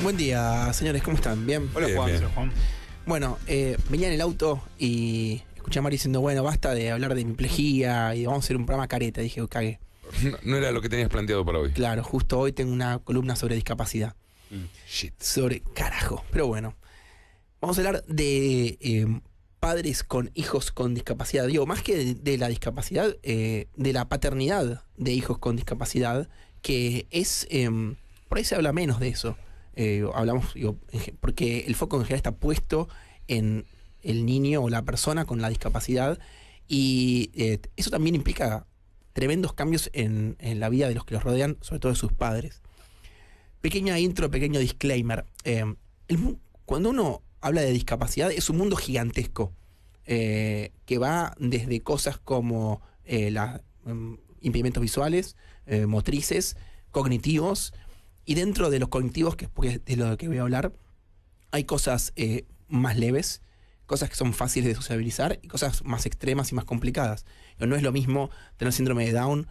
Buen día, señores, ¿cómo están? ¿Bien? Hola, Bien, Juan. bien. Soy Juan. Bueno, venía en el auto y escuché a Mari diciendo, bueno, basta de hablar de mi plejía y vamos a hacer un programa careta. Dije, cagué. No era lo que tenías planteado para hoy. Claro, justo hoy tengo una columna sobre discapacidad. Shit. Sobre carajo. Pero bueno, vamos a hablar de padres con hijos con discapacidad. Digo, más que de la discapacidad, de la paternidad de hijos con discapacidad, que es... por ahí se habla menos de eso. Hablamos, digo, porque el foco en general está puesto en el niño o la persona con la discapacidad y eso también implica tremendos cambios en la vida de los que los rodean, sobre todo de sus padres. Pequeña intro, pequeño disclaimer. Cuando uno habla de discapacidad es un mundo gigantesco que va desde cosas como impedimentos visuales, motrices, cognitivos. Y dentro de los cognitivos, que es de lo que voy a hablar, hay cosas más leves, cosas que son fáciles de sociabilizar y cosas más extremas y más complicadas. No es lo mismo tener síndrome de Down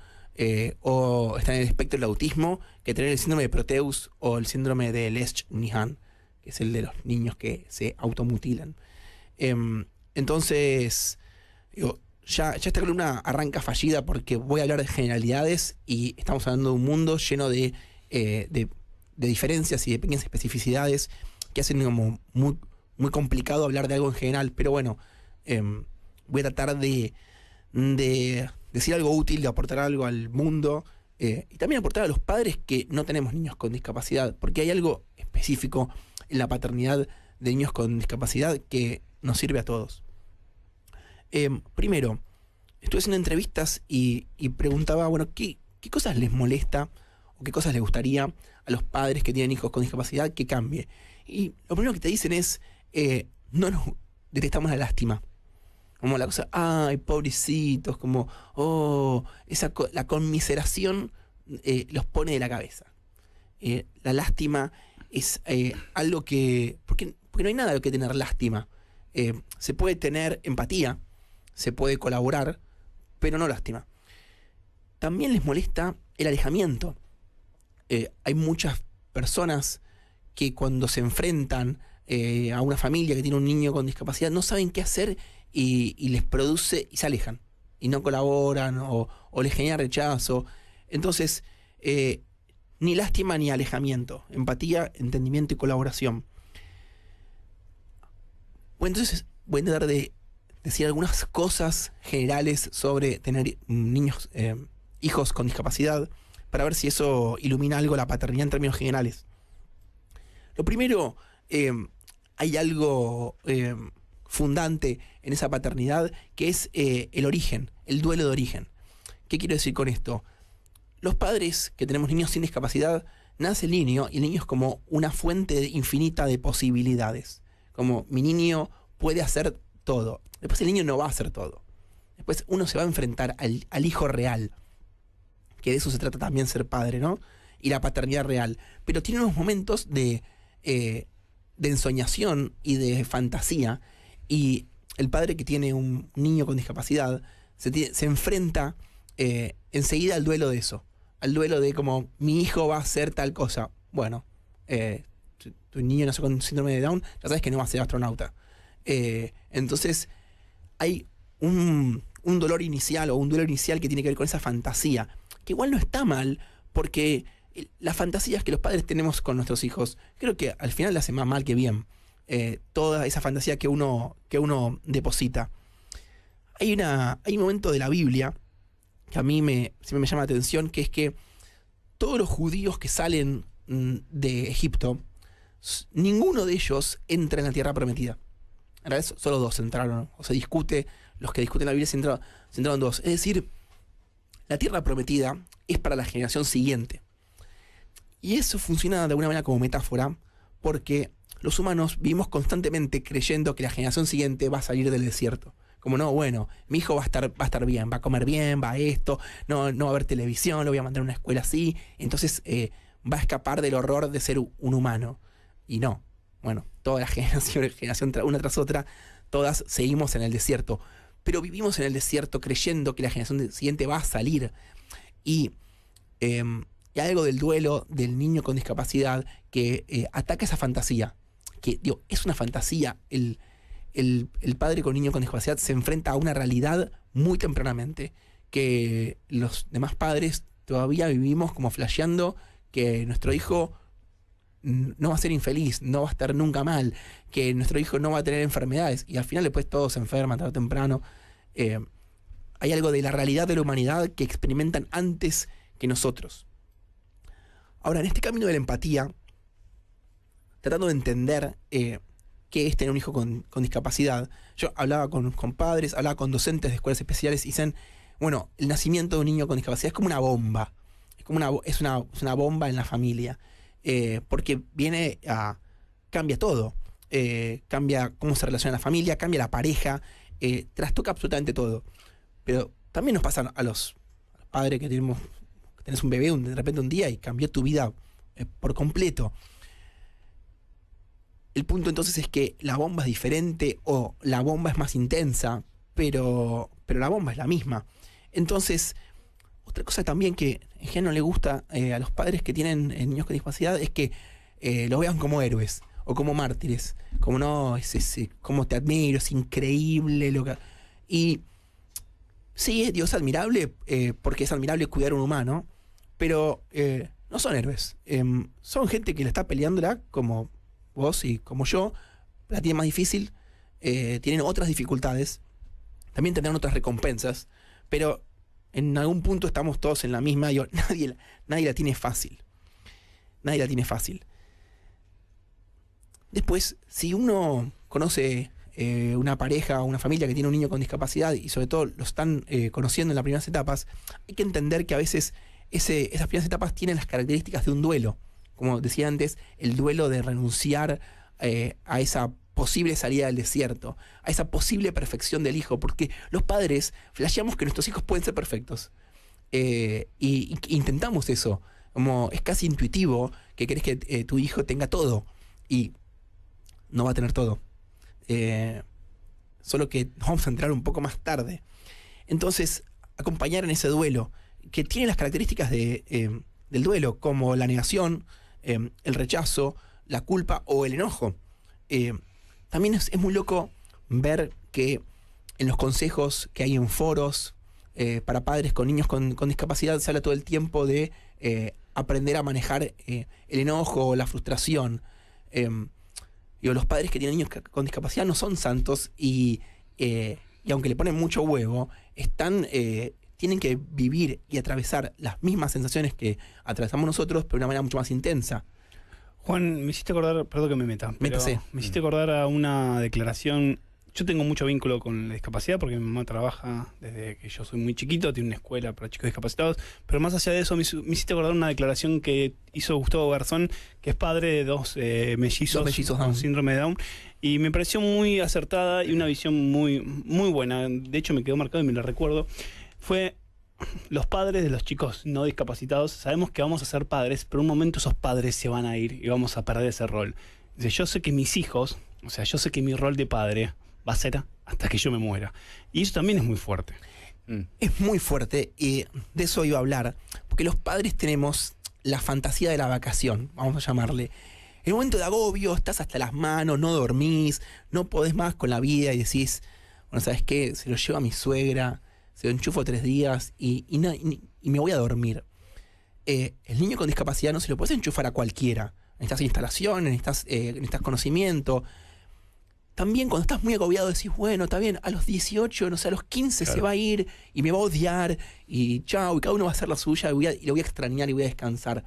o estar en el espectro del autismo que tener el síndrome de Proteus o el síndrome de Lesch-Nyhan, que es el de los niños que se automutilan. Entonces, digo, ya esta columna arranca fallida porque voy a hablar de generalidades y estamos hablando de un mundo lleno de diferencias y de pequeñas especificidades que hacen como muy complicado hablar de algo en general, pero bueno, voy a tratar de decir algo útil, de aportar algo al mundo y también aportar a los padres que no tenemos niños con discapacidad, porque hay algo específico en la paternidad de niños con discapacidad que nos sirve a todos. Primero, estuve haciendo entrevistas y preguntaba, bueno, ¿qué cosas les molesta o qué cosas les gustaría a los padres que tienen hijos con discapacidad que cambie? Y lo primero que te dicen es, no nos detectamos la lástima. Como la cosa, ay, pobrecitos, como, la conmiseración los pone de la cabeza. La lástima es algo que... Porque no hay nada de lo que tener lástima. Se puede tener empatía, se puede colaborar, pero no lástima. También les molesta el alejamiento. Hay muchas personas que cuando se enfrentan a una familia que tiene un niño con discapacidad no saben qué hacer y les produce y se alejan y no colaboran o les genera rechazo. Entonces, ni lástima ni alejamiento, empatía, entendimiento y colaboración. Bueno, entonces voy a intentar de decir algunas cosas generales sobre tener niños, hijos con discapacidad, para ver si eso ilumina algo la paternidad en términos generales. Lo primero, hay algo fundante en esa paternidad que es el origen, el duelo de origen. ¿Qué quiero decir con esto? Los padres que tenemos niños sin discapacidad, nace el niño y el niño es como una fuente infinita de posibilidades. Como mi niño puede hacer todo. Después el niño no va a hacer todo. Después uno se va a enfrentar al hijo real, que de eso se trata también ser padre, ¿no? Y la paternidad real. Pero tiene unos momentos de ensoñación y de fantasía, y el padre que tiene un niño con discapacidad se enfrenta enseguida al duelo de eso, al duelo de como mi hijo va a hacer tal cosa. Bueno, tu niño nació con síndrome de Down, ya sabes que no va a ser astronauta. Entonces hay un dolor inicial o un duelo inicial que tiene que ver con esa fantasía, que igual no está mal, porque las fantasías que los padres tenemos con nuestros hijos, creo que al final le hace más mal que bien. Toda esa fantasía que uno deposita. Hay un momento de la Biblia que a mí siempre me llama la atención, que es que todos los judíos que salen de Egipto, ninguno de ellos entra en la tierra prometida. En realidad solo dos entraron, o se discute, los que discuten la Biblia se entraron dos. Es decir, la tierra prometida es para la generación siguiente. Y eso funciona de alguna manera como metáfora, porque los humanos vivimos constantemente creyendo que la generación siguiente va a salir del desierto. Como no, bueno, mi hijo va a estar bien, va a comer bien, va a esto, no va a haber televisión, lo voy a mandar a una escuela así, entonces va a escapar del horror de ser un humano. Y no, bueno, toda la generación una tras otra, todas seguimos en el desierto. Pero vivimos en el desierto creyendo que la generación siguiente va a salir. Y hay algo del duelo del niño con discapacidad que ataca esa fantasía. Que digo, es una fantasía. El padre con niño con discapacidad se enfrenta a una realidad muy tempranamente, que los demás padres todavía vivimos como flasheando que nuestro hijo no va a ser infeliz, no va a estar nunca mal, que nuestro hijo no va a tener enfermedades, y al final después todos se enferman tarde o temprano. Hay algo de la realidad de la humanidad que experimentan antes que nosotros. Ahora, en este camino de la empatía, tratando de entender qué es tener un hijo con discapacidad, yo hablaba con padres, hablaba con docentes de escuelas especiales y dicen, bueno, el nacimiento de un niño con discapacidad es como una bomba, es una bomba en la familia, porque cambia todo, cambia cómo se relaciona la familia, cambia la pareja, trastoca absolutamente todo. Pero también nos pasa a los padres que tenés un bebé de repente un día y cambió tu vida por completo. El punto entonces es que la bomba es diferente o la bomba es más intensa, pero la bomba es la misma. Entonces, otra cosa también que en general no le gusta a los padres que tienen niños con discapacidad es que los vean como héroes o como mártires. Como no, como te admiro, es increíble lo que... Y sí, Dios es admirable, porque es admirable cuidar a un humano, pero no son héroes. Son gente que la está peleándola como vos y como yo, la tienen más difícil, tienen otras dificultades, también tendrán otras recompensas, pero en algún punto estamos todos en la misma. Nadie la tiene fácil. Nadie la tiene fácil. Después, si uno conoce una pareja o una familia que tiene un niño con discapacidad y sobre todo lo están conociendo en las primeras etapas, hay que entender que a veces esas primeras etapas tienen las características de un duelo. Como decía antes, el duelo de renunciar a esa posible salida del desierto, a esa posible perfección del hijo, porque los padres flasheamos que nuestros hijos pueden ser perfectos. Y intentamos eso, como es casi intuitivo que querés que tu hijo tenga todo, y no va a tener todo. Solo que nos vamos a enterar un poco más tarde. Entonces, acompañar en ese duelo, que tiene las características del duelo, como la negación, el rechazo, la culpa o el enojo. También es muy loco ver que en los consejos que hay en foros para padres con niños con discapacidad se habla todo el tiempo de aprender a manejar el enojo o la frustración. Los padres que tienen niños con discapacidad no son santos y aunque le ponen mucho huevo, tienen que vivir y atravesar las mismas sensaciones que atravesamos nosotros, pero de una manera mucho más intensa. Juan, me hiciste acordar, perdón que me meta, pero Métase. me hiciste acordar a una declaración. Yo tengo mucho vínculo con la discapacidad porque mi mamá trabaja desde que yo soy muy chiquito, tiene una escuela para chicos discapacitados, pero más allá de eso me hiciste acordar una declaración que hizo Gustavo Garzón, que es padre de dos mellizos con Down. síndrome de Down, y me pareció muy acertada y una visión muy, muy buena. De hecho me quedó marcado y me la recuerdo. Fue: los padres de los chicos no discapacitados sabemos que vamos a ser padres, pero en un momento esos padres se van a ir y vamos a perder ese rol. Dice, yo sé que mis hijos, o sea, yo sé que mi rol de padre va a ser hasta que yo me muera. Y eso también es muy fuerte. Es muy fuerte, y de eso iba a hablar, porque los padres tenemos la fantasía de la vacación, vamos a llamarle. En un momento de agobio, estás hasta las manos, no dormís, no podés más con la vida y decís, bueno, ¿sabes qué? Se lo llevo a mi suegra, se lo enchufo 3 días y me voy a dormir. El niño con discapacidad no se lo puedes enchufar a cualquiera. Necesitas instalación, necesitas conocimiento. También cuando estás muy agobiado decís, bueno, está bien, a los 18, no sé, a los 15 Claro. se va a ir y me va a odiar y chao, y cada uno va a hacer la suya y lo voy a extrañar y voy a descansar.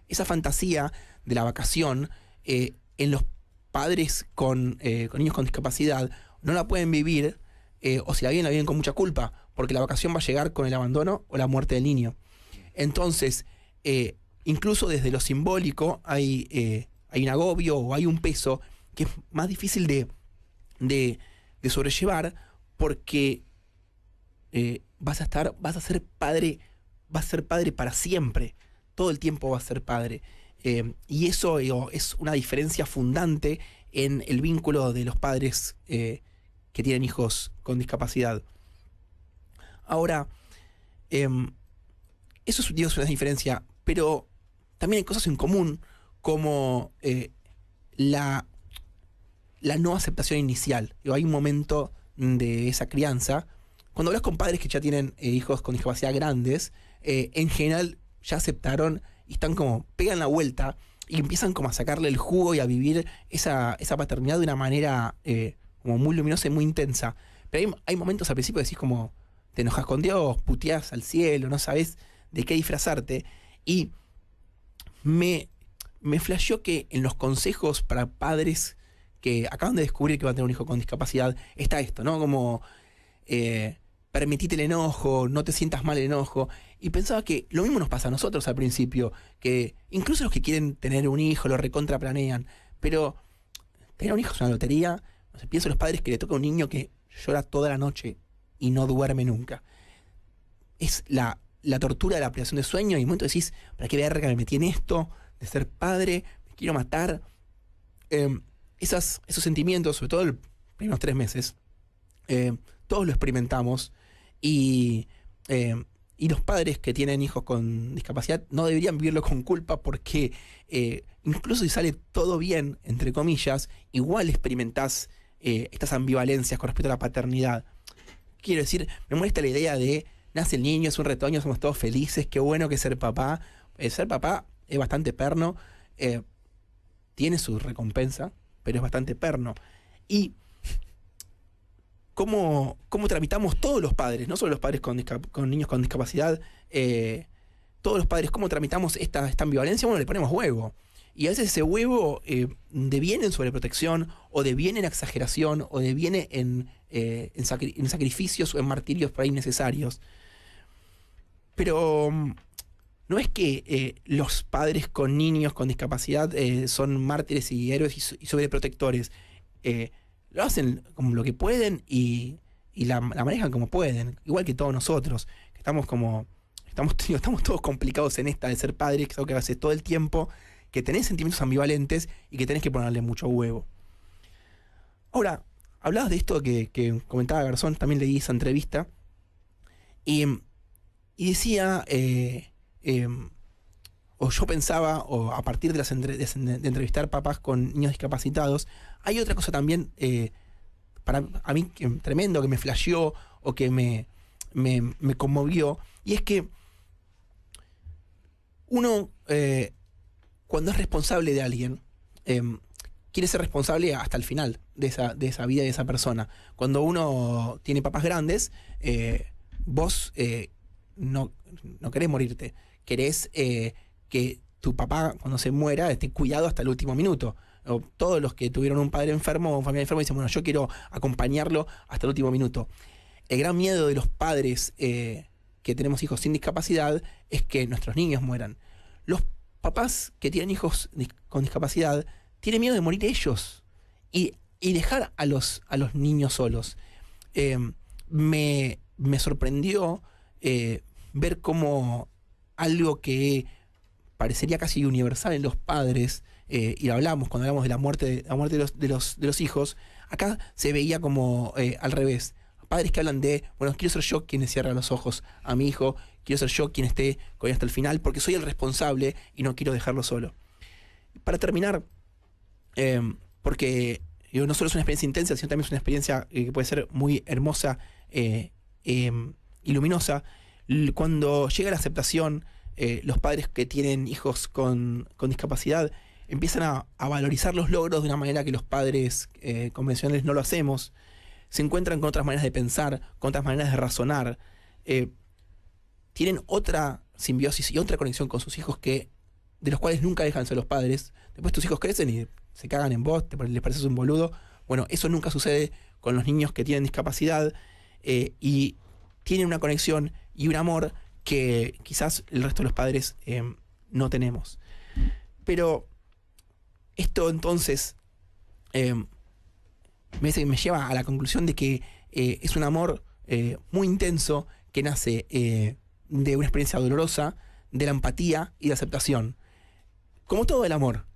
Esa fantasía de la vacación en los padres con niños con discapacidad no la pueden vivir, o si la viven con mucha culpa, porque la vacación va a llegar con el abandono o la muerte del niño. Entonces, incluso desde lo simbólico hay un agobio o hay un peso que es más difícil de sobrellevar, porque vas a ser padre para siempre, todo el tiempo vas a ser padre, y eso es una diferencia fundante en el vínculo de los padres que tienen hijos con discapacidad. Ahora, eso es una diferencia, pero también hay cosas en común, como la no aceptación inicial. Hay un momento de esa crianza. Cuando hablas con padres que ya tienen hijos con discapacidad grandes, en general ya aceptaron y están como, pegan la vuelta y empiezan como a sacarle el jugo y a vivir esa paternidad de una manera como muy luminosa y muy intensa. Pero hay momentos al principio que decís como, te enojas con Dios, puteás al cielo, no sabes de qué disfrazarte. Y me flasheó que en los consejos para padres que acaban de descubrir que van a tener un hijo con discapacidad, está esto, ¿no? Como permitite el enojo, no te sientas mal el enojo. Y pensaba que lo mismo nos pasa a nosotros al principio, que incluso los que quieren tener un hijo lo recontraplanean, pero tener un hijo es una lotería. No sé, pienso en los padres que le toca un niño que llora toda la noche y no duerme nunca. Es la tortura de la privación de sueño, y en un momento decís, ¿para qué verga me metí en esto de ser padre? Me quiero matar. Esos sentimientos, sobre todo los primeros 3 meses, todos lo experimentamos, y los padres que tienen hijos con discapacidad no deberían vivirlo con culpa, porque incluso si sale todo bien, entre comillas, igual experimentás estas ambivalencias con respecto a la paternidad. Quiero decir, me molesta la idea de nace el niño, es un retoño, somos todos felices, qué bueno que es ser papá. Ser papá es bastante perno, tiene su recompensa, pero es bastante perno. Y ¿cómo tramitamos todos los padres, no solo los padres con niños con discapacidad, todos los padres, cómo tramitamos esta ambivalencia? Bueno, le ponemos huevo. Y a veces ese huevo deviene en sobreprotección, o deviene en exageración, o deviene en sacrificios o en martirios por ahí necesarios. Pero no es que los padres con niños con discapacidad son mártires y héroes y sobreprotectores. Lo hacen como lo que pueden y la manejan como pueden, igual que todos nosotros, que estamos todos complicados en esta de ser padres, que es algo que haces todo el tiempo, que tenés sentimientos ambivalentes y que tenés que ponerle mucho huevo. Ahora, hablabas de esto que comentaba Garzón, también leí esa entrevista, y decía, o yo pensaba, o a partir de de entrevistar papás con niños discapacitados, hay otra cosa también para a mí tremendo, que me flasheó o que me conmovió, y es que uno, cuando es responsable de alguien, quiere ser responsable hasta el final de esa vida de esa persona. Cuando uno tiene papás grandes, vos no querés morirte, querés que tu papá, cuando se muera, esté cuidado hasta el último minuto. O todos los que tuvieron un padre enfermo o un familiar enfermo dicen, bueno, yo quiero acompañarlo hasta el último minuto. El gran miedo de los padres que tenemos hijos sin discapacidad es que nuestros niños mueran. Los papás que tienen hijos con discapacidad tienen miedo de morir ellos y dejar a los niños solos. Me sorprendió ver cómo algo que parecería casi universal en los padres, y lo hablamos cuando hablamos de la muerte de los hijos, acá se veía como al revés. Padres que hablan de, bueno, quiero ser yo quien le cierra los ojos a mi hijo, quiero ser yo quien esté con él hasta el final, porque soy el responsable y no quiero dejarlo solo. Para terminar, porque no solo es una experiencia intensa, sino también es una experiencia que puede ser muy hermosa y luminosa. Cuando llega la aceptación, los padres que tienen hijos con discapacidad empiezan a valorizar los logros de una manera que los padres convencionales no lo hacemos. Se encuentran con otras maneras de pensar, con otras maneras de razonar. Tienen otra simbiosis y otra conexión con sus hijos de los cuales nunca dejan de ser los padres. Después tus hijos crecen y se cagan en vos, les pareces un boludo. Bueno, eso nunca sucede con los niños que tienen discapacidad, y tienen una conexión y un amor que quizás el resto de los padres no tenemos. Pero esto entonces me lleva a la conclusión de que es un amor muy intenso que nace de una experiencia dolorosa, de la empatía y de aceptación. Como todo el amor,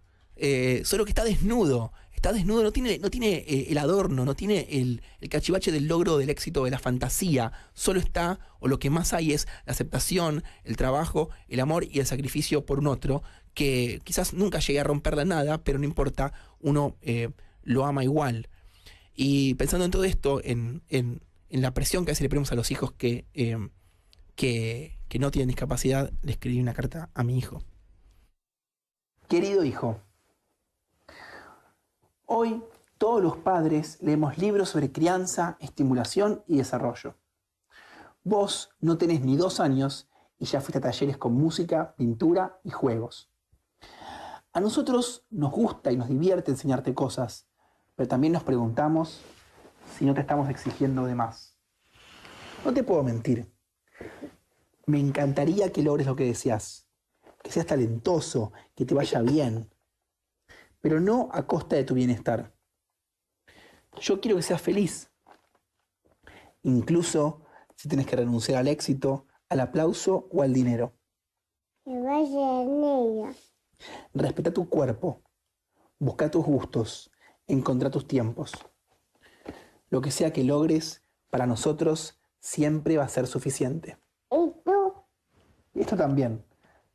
solo que está desnudo, no tiene el adorno, no tiene el cachivache del logro, del éxito, de la fantasía. Solo está, o lo que más hay es la aceptación, el trabajo, el amor y el sacrificio por un otro que quizás nunca llegue a romperla nada, pero no importa, uno lo ama igual. Y pensando en todo esto, en la presión que a veces le ponemos a los hijos que no tienen discapacidad, le escribí una carta a mi hijo. Querido hijo, hoy todos los padres leemos libros sobre crianza, estimulación y desarrollo. Vos no tenés ni 2 años y ya fuiste a talleres con música, pintura y juegos. A nosotros nos gusta y nos divierte enseñarte cosas, pero también nos preguntamos si no te estamos exigiendo de más. No te puedo mentir. Me encantaría que logres lo que deseas, que seas talentoso, que te vaya bien, pero no a costa de tu bienestar. Yo quiero que seas feliz, incluso si tienes que renunciar al éxito, al aplauso o al dinero. Que vaya en ella. Respeta tu cuerpo, busca tus gustos, encontrá tus tiempos. Lo que sea que logres, para nosotros siempre va a ser suficiente. ¿Y tú? Y esto también.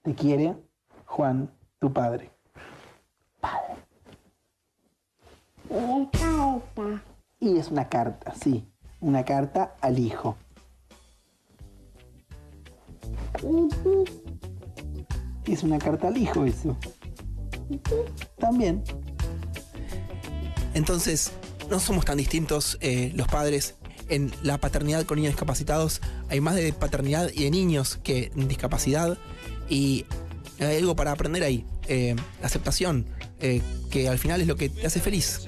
Te quiere Juan, tu padre. Y esta. Y es una carta, sí, una carta al hijo. ¿Y tú? Es una carta al hijo eso. También. Entonces, no somos tan distintos los padres. En la paternidad con niños discapacitados hay más de paternidad y de niños que discapacidad. Y hay algo para aprender ahí. Aceptación, que al final es lo que te hace feliz.